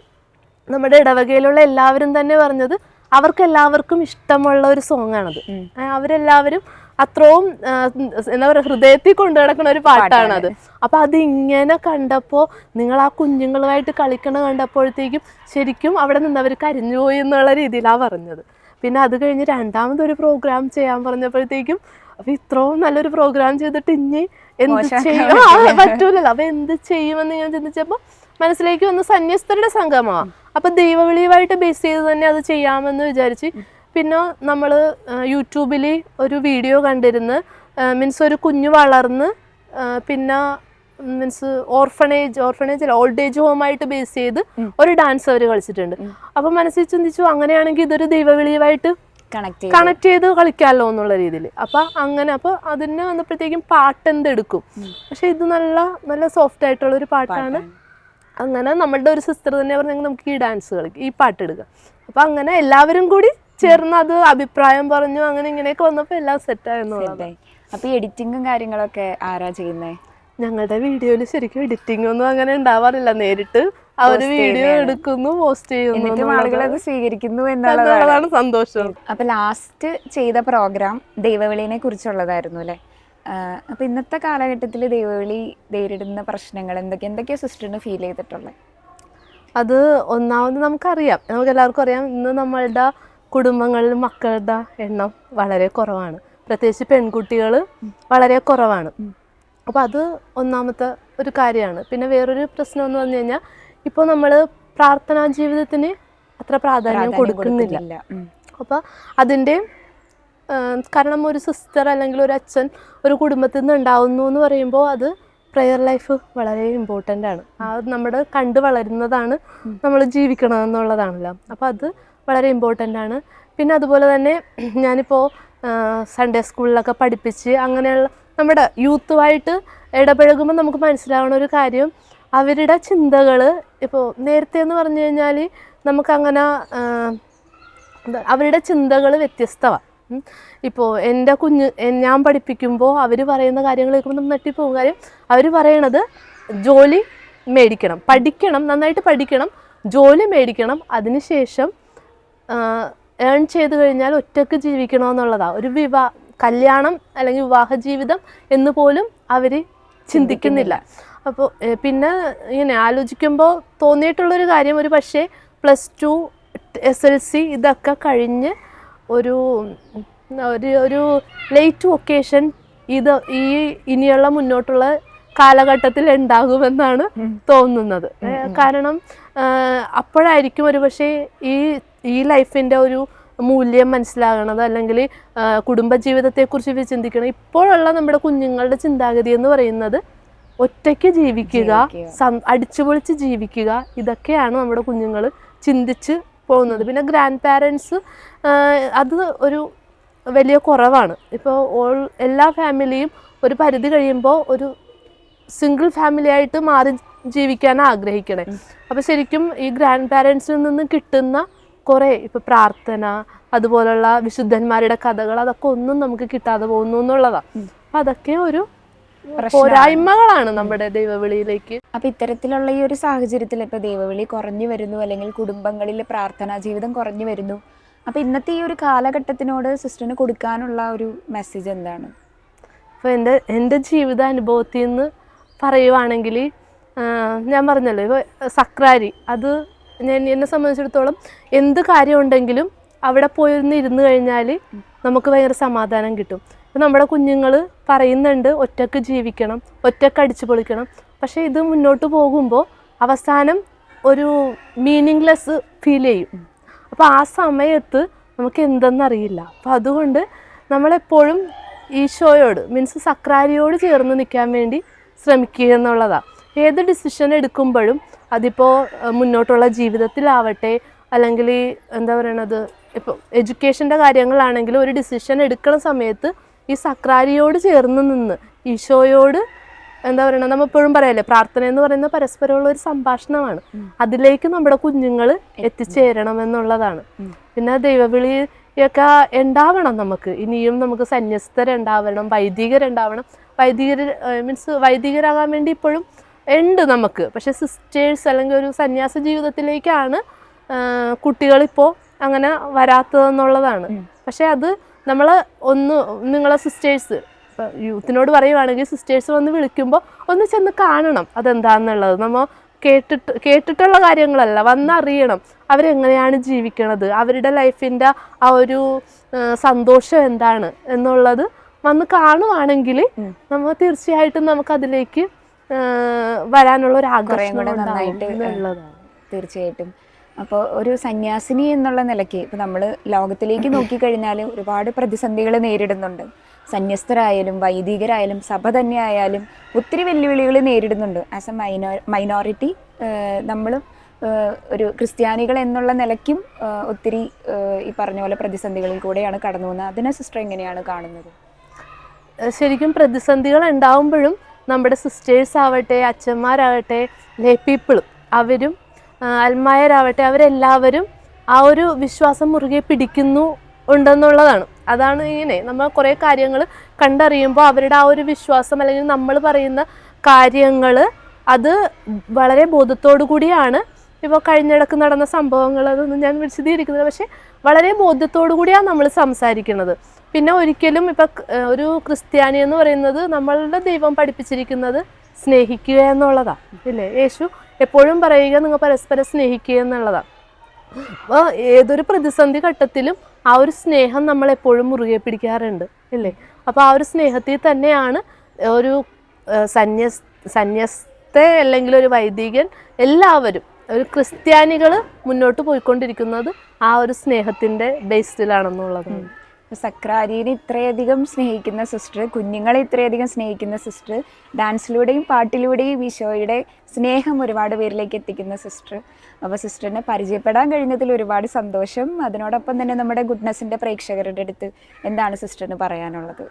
നമ്മുടെ ഇടവകയിലുള്ള എല്ലാവരും തന്നെ പറഞ്ഞത് അവർക്കെല്ലാവർക്കും ഇഷ്ടമുള്ള ഒരു സോങ്ങാണത്. അവരെല്ലാവരും അത്രയും എന്താ പറയുക ഹൃദയത്തിൽ കൊണ്ടു കിടക്കുന്ന ഒരു പാട്ടാണത്. അപ്പം അതിങ്ങനെ കണ്ടപ്പോൾ നിങ്ങൾ ആ കുഞ്ഞുങ്ങളുമായിട്ട് കളിക്കണ കണ്ടപ്പോഴത്തേക്കും ശരിക്കും അവിടെ നിന്ന് അവർ കരിഞ്ഞുപോയി എന്നുള്ള രീതിയിലാണ് പറഞ്ഞത്. പിന്നെ അത് കഴിഞ്ഞ് രണ്ടാമതൊരു പ്രോഗ്രാം ചെയ്യാൻ പറഞ്ഞപ്പോഴത്തേക്കും അപ്പം ഇത്രയും നല്ലൊരു പ്രോഗ്രാം ചെയ്തിട്ട് ഇനി എന്ത് ചെയ്യും പറ്റൂലല്ലോ. അപ്പം എന്ത് ചെയ്യുമെന്ന് ഞാൻ ചിന്തിച്ചപ്പോൾ മനസ്സിലേക്ക് വന്ന് സന്യസ്തരുടെ സംഗമമാണ്. അപ്പം ദൈവവിളിയുമായിട്ട് ബേസ് ചെയ്ത് തന്നെ അത് ചെയ്യാമെന്ന് വിചാരിച്ച് പിന്നെ നമ്മൾ യൂട്യൂബിൽ ഒരു വീഡിയോ കണ്ടിരുന്ന് മീൻസ് ഒരു കുഞ്ഞു വളർന്ന് പിന്നെ മീൻസ് ഓർഫണേജ് അല്ല ഓൾഡ് ഏജ് ഹോമായിട്ട് ബേസ് ചെയ്ത് ഒരു ഡാൻസ് അവർ കളിച്ചിട്ടുണ്ട്. അപ്പം മനസ്സിൽ ചിന്തിച്ചു അങ്ങനെയാണെങ്കിൽ ഇതൊരു ദൈവവിളിയുമായിട്ട് കണക്ട് ചെയ്ത് കളിക്കാമല്ലോ എന്നുള്ള രീതിയിൽ. അപ്പം അങ്ങനെ അപ്പോൾ അതിന് വന്നപ്പോഴത്തേക്കും പാട്ട് എന്തെടുക്കും, പക്ഷെ ഇത് നല്ല നല്ല സോഫ്റ്റ് ആയിട്ടുള്ള ഒരു പാട്ടാണ്. അങ്ങനെ നമ്മളുടെ ഒരു സിസ്റ്റർ തന്നെ പറഞ്ഞെങ്കിൽ നമുക്ക് ഈ ഡാൻസ് കളിക്കും, ഈ പാട്ട് എടുക്കാം. അപ്പം അങ്ങനെ എല്ലാവരും കൂടി ചേർന്ന് അത് അഭിപ്രായം പറഞ്ഞു. അങ്ങനെ ഇങ്ങനെയൊക്കെ വന്നപ്പോൾ എല്ലാം സെറ്റായെന്നുള്ളത്. അപ്പോൾ ഈ എഡിറ്റിങ്ങും കാര്യങ്ങളൊക്കെ ആരാ ചെയ്യുന്നത്? ഞങ്ങളുടെ വീഡിയോയിൽ ശരിക്കും എഡിറ്റിംഗ് ഒന്നും അങ്ങനെ ഉണ്ടാവാറില്ല. നേരിട്ട് അവര് വീഡിയോ എടുക്കുന്നു, പോസ്റ്റ് ചെയ്യുന്നു, ആളുകളത് സ്വീകരിക്കുന്നു എന്നുള്ളതാണ് സന്തോഷം. അപ്പൊ ലാസ്റ്റ് ചെയ്ത പ്രോഗ്രാം ദൈവവിളിനെ കുറിച്ചുള്ളതായിരുന്നു അല്ലേ? അപ്പൊ ഇന്നത്തെ കാലഘട്ടത്തിൽ ദൈവവിളി നേരിടുന്ന പ്രശ്നങ്ങൾ എന്തൊക്കെയാ സിസ്റ്ററിന് ഫീൽ ചെയ്തിട്ടുള്ളത്? അത് ഒന്നാമത് നമുക്കറിയാം, നമുക്ക് എല്ലാവർക്കും അറിയാം, ഇന്ന് നമ്മളുടെ കുടുംബങ്ങളിൽ മക്കളുടെ എണ്ണം വളരെ കുറവാണ്. പ്രത്യേകിച്ച് പെൺകുട്ടികൾ വളരെ കുറവാണ്. അപ്പോൾ അത് ഒന്നാമത്തെ ഒരു കാര്യമാണ്. പിന്നെ വേറൊരു പ്രശ്നം എന്ന് പറഞ്ഞു കഴിഞ്ഞാൽ ഇപ്പോൾ നമ്മൾ പ്രാർത്ഥനാ ജീവിതത്തിന് അത്ര പ്രാധാന്യം കൊടുക്കുന്നില്ല. അപ്പോൾ അതിൻ്റെ കാരണം ഒരു സിസ്റ്റർ അല്ലെങ്കിൽ ഒരു അച്ഛൻ ഒരു കുടുംബത്തിൽ നിന്ന് ഉണ്ടാവുന്നു എന്ന് പറയുമ്പോൾ അത് പ്രെയർ ലൈഫ് വളരെ ഇമ്പോർട്ടൻ്റ് ആണ്. അത് നമ്മുടെ കണ്ടു വളരുന്നതാണ്, നമ്മൾ ജീവിക്കണമെന്നുള്ളതാണല്ലോ. അപ്പോൾ അത് വളരെ ഇമ്പോർട്ടൻ്റ് ആണ്. പിന്നെ അതുപോലെ തന്നെ ഞാനിപ്പോൾ സൺഡേ സ്കൂളിലൊക്കെ പഠിപ്പിച്ച് അങ്ങനെയുള്ള നമ്മുടെ യൂത്തുമായിട്ട് ഇടപഴകുമ്പോൾ നമുക്ക് മനസ്സിലാവുന്ന ഒരു കാര്യം, അവരുടെ ചിന്തകൾ ഇപ്പോൾ നേരത്തെ എന്ന് പറഞ്ഞു കഴിഞ്ഞാൽ നമുക്കങ്ങനെ അവരുടെ ചിന്തകൾ വ്യത്യസ്തമാണ്. ഇപ്പോൾ എൻ്റെ ഞാൻ പഠിപ്പിക്കുമ്പോൾ അവർ പറയുന്ന കാര്യങ്ങൾ കേൾക്കുമ്പോൾ നമ്മൾ നെട്ടിപ്പോകും. കാര്യം അവർ പറയണത് ജോലി മേടിക്കണം, പഠിക്കണം, നന്നായിട്ട് പഠിക്കണം, ജോലി മേടിക്കണം, അതിനുശേഷം ഏൺ ചെയ്ത് കഴിഞ്ഞാൽ ഒറ്റയ്ക്ക് ജീവിക്കണമെന്നുള്ളതാണ്. ഒരു കല്യാണം അല്ലെങ്കിൽ വിവാഹ ജീവിതം എന്ന് പോലും അവർ ചിന്തിക്കുന്നില്ല. അപ്പോൾ പിന്നെ ഇങ്ങനെ ആലോചിക്കുമ്പോൾ തോന്നിയിട്ടുള്ളൊരു കാര്യം, ഒരു പക്ഷേ +2 SLC ഇതൊക്കെ കഴിഞ്ഞ് ഒരു ലേറ്റ് വൊക്കേഷൻ ഇനിയുള്ള മുന്നോട്ടുള്ള കാലഘട്ടത്തിൽ ഉണ്ടാകുമെന്നാണ് തോന്നുന്നത്. കാരണം അപ്പോഴായിരിക്കും ഒരു പക്ഷേ ഈ ലൈഫിൻ്റെ ഒരു മൂല്യം മനസ്സിലാകണത്, അല്ലെങ്കിൽ കുടുംബജീവിതത്തെക്കുറിച്ച് ചിന്തിക്കണം. ഇപ്പോഴുള്ള നമ്മുടെ കുഞ്ഞുങ്ങളുടെ ചിന്താഗതി എന്ന് പറയുന്നത് ഒറ്റയ്ക്ക് ജീവിക്കുക, അടിച്ചുപൊളിച്ച് ജീവിക്കുക, ഇതൊക്കെയാണ് നമ്മുടെ കുഞ്ഞുങ്ങൾ ചിന്തിച്ച് പോകുന്നത്. പിന്നെ ഗ്രാൻഡ് പാരൻസ് അത് ഒരു വലിയ കുറവാണ്. ഇപ്പോൾ എല്ലാ ഫാമിലിയും ഒരു പരിധി കഴിയുമ്പോൾ ഒരു സിംഗിൾ ഫാമിലി ആയിട്ട് മാറി ജീവിക്കാൻ ആഗ്രഹിക്കണേ. അപ്പം ശരിക്കും ഈ ഗ്രാൻഡ് പാരൻസിൽ നിന്ന് കിട്ടുന്ന കുറേ ഇപ്പം പ്രാർത്ഥന, അതുപോലുള്ള വിശുദ്ധന്മാരുടെ കഥകൾ, അതൊക്കെ ഒന്നും നമുക്ക് കിട്ടാതെ പോകുന്നു എന്നുള്ളതാണ്. അപ്പം അതൊക്കെ ഒരു പോരായ്മകളാണ് നമ്മുടെ ദൈവവിളിയിലേക്ക്. അപ്പൊ ഇത്തരത്തിലുള്ള ഈ ഒരു സാഹചര്യത്തിൽ ഇപ്പൊ ദൈവവിളി കുറഞ്ഞു വരുന്നു, അല്ലെങ്കിൽ കുടുംബങ്ങളിൽ പ്രാർത്ഥനാ ജീവിതം കുറഞ്ഞു വരുന്നു. അപ്പൊ ഇന്നത്തെ ഈ ഒരു കാലഘട്ടത്തിനോട് സിസ്റ്ററിന് കൊടുക്കാനുള്ള ഒരു മെസ്സേജ് എന്താണ്? അപ്പോൾ എൻ്റെ ജീവിതാനുഭവത്തിൽ നിന്ന് പറയുവാണെങ്കിൽ, ഞാൻ പറഞ്ഞല്ലോ ഇപ്പോൾ സക്രാരി, അത് എന്നെ സംബന്ധിച്ചിടത്തോളം എന്ത് കാര്യമുണ്ടെങ്കിലും അവിടെ പോയിരുന്ന് ഇരുന്ന് കഴിഞ്ഞാൽ നമുക്ക് ഭയങ്കര സമാധാനം കിട്ടും. ഇപ്പം നമ്മുടെ കുഞ്ഞുങ്ങൾ പറയുന്നുണ്ട് ഒറ്റക്ക് ജീവിക്കണം, ഒറ്റക്ക് അടിച്ചു പൊളിക്കണം. പക്ഷേ ഇത് മുന്നോട്ട് പോകുമ്പോൾ അവസാനം ഒരു മീനിങ്ലെസ് ഫീൽ ചെയ്യും. അപ്പോൾ ആ സമയത്ത് നമുക്ക് എന്തെന്നറിയില്ല. അപ്പോൾ അതുകൊണ്ട് നമ്മളെപ്പോഴും ഈശോയോട്, മീൻസ് സക്രാരിയോട് ചേർന്ന് നിൽക്കാൻ വേണ്ടി ശ്രമിക്കുക എന്നുള്ളതാണ്. ഏത് ഡിസിഷൻ എടുക്കുമ്പോഴും, അതിപ്പോൾ മുന്നോട്ടുള്ള ജീവിതത്തിലാവട്ടെ, അല്ലെങ്കിൽ എന്താ പറയണത്, ഇപ്പോൾ എഡ്യൂക്കേഷൻ്റെ കാര്യങ്ങളാണെങ്കിലും ഒരു ഡിസിഷൻ എടുക്കുന്ന സമയത്ത് ഈ സക്രാരിയോട് ചേർന്ന് നിന്ന് ഈശോയോട് എന്താ പറയുക, നമ്മൾ എപ്പോഴും പറയല്ലേ, പ്രാർത്ഥന എന്ന് പറയുന്ന പരസ്പരമുള്ള ഒരു സംഭാഷണമാണ്. അതിലേക്ക് നമ്മുടെ കുഞ്ഞുങ്ങൾ എത്തിച്ചേരണം എന്നുള്ളതാണ്. പിന്നെ ദൈവവിളിയൊക്കെ ഉണ്ടാവണം നമുക്ക്. ഇനിയും നമുക്ക് സന്യസ്തരുണ്ടാവണം, വൈദികരുണ്ടാവണം. വൈദികരാകാൻ വേണ്ടി ഇപ്പോഴും ഉണ്ട് നമുക്ക്. പക്ഷെ സിസ്റ്റേഴ്സ് അല്ലെങ്കിൽ ഒരു സന്യാസ ജീവിതത്തിലേക്കാണ് കുട്ടികളിപ്പോൾ അങ്ങനെ വരാത്തതെന്നുള്ളതാണ്. പക്ഷെ അത് നമ്മൾ നിങ്ങളെ സിസ്റ്റേഴ്സ് യൂത്തിനോട് പറയുവാണെങ്കിൽ സിസ്റ്റേഴ്സ് വന്ന് വിളിക്കുമ്പോൾ ഒന്ന് ചെന്ന് കാണണം അതെന്താണെന്നുള്ളത്. നമ്മൾ കേട്ടിട്ടുള്ള കാര്യങ്ങളല്ല, വന്നറിയണം അവരെങ്ങനെയാണ് ജീവിക്കണത്, അവരുടെ ലൈഫിൻ്റെ ആ ഒരു സന്തോഷം എന്താണ് എന്നുള്ളത് വന്ന് കാണുവാണെങ്കിൽ നമ്മൾ തീർച്ചയായിട്ടും നമുക്കതിലേക്ക് വരാനുള്ള ഒരു ആഗ്രഹം നന്നായിട്ട് തീർച്ചയായിട്ടും. അപ്പോൾ ഒരു സന്യാസിനി എന്നുള്ള നിലയ്ക്ക് ഇപ്പോൾ നമ്മൾ ലോകത്തിലേക്ക് നോക്കിക്കഴിഞ്ഞാൽ ഒരുപാട് പ്രതിസന്ധികൾ നേരിടുന്നുണ്ട്. സന്യസ്തരായാലും വൈദികരായാലും സഭ തന്നെ ആയാലും ഒത്തിരി വെല്ലുവിളികൾ നേരിടുന്നുണ്ട്. ആസ് എ മൈനോറിറ്റി നമ്മളും ഒരു ക്രിസ്ത്യാനികൾ എന്നുള്ള നിലയ്ക്കും ഒത്തിരി ഈ പറഞ്ഞ പോലെ പ്രതിസന്ധികളിൽ കൂടെയാണ് കടന്നു പോകുന്നത്. അതിനെ സിസ്റ്റർ എങ്ങനെയാണ് കാണുന്നത്? ശരിക്കും പ്രതിസന്ധികൾ ഉണ്ടാവുമ്പോഴും നമ്മുടെ സിസ്റ്റേഴ്സ് ആവട്ടെ, അച്ഛന്മാരാകട്ടെ, ലേ പീപ്പിളും, അവരും അൽമായരാവട്ടെ, അവരെല്ലാവരും ആ ഒരു വിശ്വാസം മുറുകെ ഉണ്ടെന്നുള്ളതാണ്. അതാണ് ഇങ്ങനെ നമ്മൾ കുറേ കാര്യങ്ങൾ കണ്ടറിയുമ്പോൾ അവരുടെ ആ ഒരു വിശ്വാസം, അല്ലെങ്കിൽ നമ്മൾ പറയുന്ന കാര്യങ്ങൾ, അത് വളരെ ബോധത്തോടു കൂടിയാണ്. ഇപ്പോൾ കഴിഞ്ഞിടക്ക് നടന്ന സംഭവങ്ങൾ അതൊന്നും ഞാൻ വിശദീകരിക്കുന്നില്ല, പക്ഷേ വളരെ ബോധ്യത്തോടു കൂടിയാണ് നമ്മൾ സംസാരിക്കുന്നത്. പിന്നെ ഒരിക്കലും ഇപ്പം ഒരു ക്രിസ്ത്യാനി എന്ന് പറയുന്നത് നമ്മളുടെ ദൈവം പഠിപ്പിച്ചിരിക്കുന്നത് സ്നേഹിക്കുക എന്നുള്ളതാണ്, ഇല്ലേ? യേശു എപ്പോഴും പറയുക നിങ്ങൾ പരസ്പരം സ്നേഹിക്കുക എന്നുള്ളതാണ്. അപ്പോൾ ഏതൊരു പ്രതിസന്ധി ഘട്ടത്തിലും ആ ഒരു സ്നേഹം നമ്മൾ എപ്പോഴും മുറുകെ പിടിക്കാറുണ്ട്, ഇല്ലേ? അപ്പോൾ ആ ഒരു സ്നേഹത്തിൽ തന്നെയാണ് ഒരു സന്യസ്ത അല്ലെങ്കിൽ ഒരു വൈദികൻ, എല്ലാവരും ഒരു ക്രിസ്ത്യാനികൾ മുന്നോട്ട് പോയിക്കൊണ്ടിരിക്കുന്നത് ആ ഒരു സ്നേഹത്തിൻ്റെ ബേസിലാണെന്നുള്ളതാണ്. സക്രാരിനെ ഇത്രയധികം സ്നേഹിക്കുന്ന സിസ്റ്റർ, കുഞ്ഞുങ്ങളെ ഇത്രയധികം സ്നേഹിക്കുന്ന സിസ്റ്റർ, ഡാൻസിലൂടെയും പാട്ടിലൂടെയും ഈശോയുടെ സ്നേഹം ഒരുപാട് പേരിലേക്ക് എത്തിക്കുന്ന സിസ്റ്റർ. അപ്പോൾ സിസ്റ്ററിനെ പരിചയപ്പെടാൻ കഴിഞ്ഞതിൽ ഒരുപാട് സന്തോഷം. അതിനോടൊപ്പം തന്നെ നമ്മുടെ ഗുഡ്നെസ്സിൻ്റെ പ്രേക്ഷകരുടെ അടുത്ത് എന്താണ് സിസ്റ്ററിന് പറയാനുള്ളത്?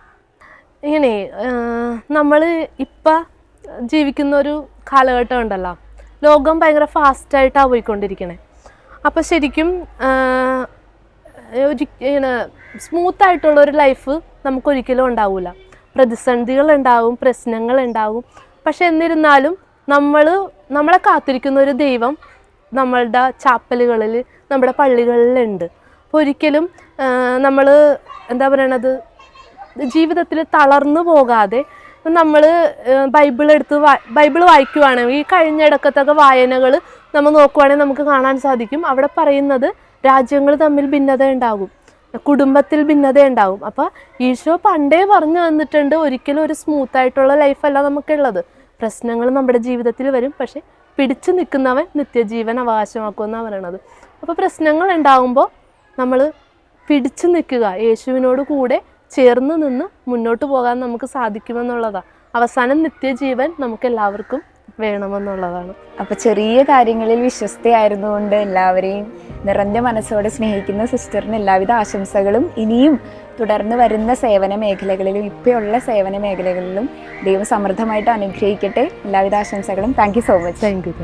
ഇങ്ങനെ നമ്മൾ ഇപ്പം ജീവിക്കുന്ന ഒരു കാലഘട്ടം ഉണ്ടല്ലോ, ലോകം ഭയങ്കര ഫാസ്റ്റായിട്ടാണ് പോയിക്കൊണ്ടിരിക്കണേ. അപ്പോൾ ശരിക്കും ഇങ്ങനെ സ്മൂത്തായിട്ടുള്ളൊരു ലൈഫ് നമുക്കൊരിക്കലും ഉണ്ടാവില്ല. പ്രതിസന്ധികളുണ്ടാവും, പ്രശ്നങ്ങളുണ്ടാവും. പക്ഷെ എന്നിരുന്നാലും നമ്മളെ കാത്തിരിക്കുന്ന ഒരു ദൈവം നമ്മളുടെ ചാപ്പലുകളിൽ, നമ്മുടെ പള്ളികളിലുണ്ട്. അപ്പോൾ ഒരിക്കലും നമ്മൾ എന്താ പറയണത്, ജീവിതത്തിൽ തളർന്നു പോകാതെ നമ്മൾ ബൈബിൾ വായിക്കുവാണെങ്കിൽ, ഈ കഴിഞ്ഞിടക്കത്തൊക്കെ വായനകൾ നമ്മൾ നോക്കുവാണെങ്കിൽ നമുക്ക് കാണാൻ സാധിക്കും. അവിടെ പറയുന്നത് രാജ്യങ്ങൾ തമ്മിൽ ഭിന്നത ഉണ്ടാകും, കുടുംബത്തിൽ ഭിന്നത ഉണ്ടാകും. അപ്പോൾ ഈശോ പണ്ടേ പറഞ്ഞു തന്നിട്ടുണ്ട്, ഒരിക്കലും ഒരു സ്മൂത്തായിട്ടുള്ള ലൈഫല്ല നമുക്കുള്ളത്. പ്രശ്നങ്ങൾ നമ്മുടെ ജീവിതത്തിൽ വരും, പക്ഷെ പിടിച്ചു നിൽക്കുന്നവൻ നിത്യജീവൻ അവകാശമാക്കുമെന്നാണ് പറയണത്. അപ്പോൾ പ്രശ്നങ്ങൾ ഉണ്ടാകുമ്പോൾ നമ്മൾ പിടിച്ചു നിൽക്കുക, യേശുവിനോട് കൂടെ ചേർന്ന് നിന്ന് മുന്നോട്ട് പോകാൻ നമുക്ക് സാധിക്കുമെന്നുള്ളതാണ്. അവസാനം നിത്യജീവൻ നമുക്ക് എല്ലാവർക്കും വേണമെന്നുള്ളതാണ്. അപ്പൊ ചെറിയ കാര്യങ്ങളിൽ വിശ്വസ്തയായിരുന്നുകൊണ്ട് എല്ലാവരെയും നിറഞ്ഞ മനസ്സോടെ സ്നേഹിക്കുന്ന സിസ്റ്ററിന് എല്ലാവിധ ആശംസകളും. ഇനിയും തുടർന്ന് വരുന്ന സേവന മേഖലകളിലും ഇപ്പോഴുള്ള സേവന മേഖലകളിലും ദൈവം സമൃദ്ധമായിട്ട് അനുഗ്രഹിക്കട്ടെ. എല്ലാവിധ ആശംസകളും. Thank you so much. Thank you.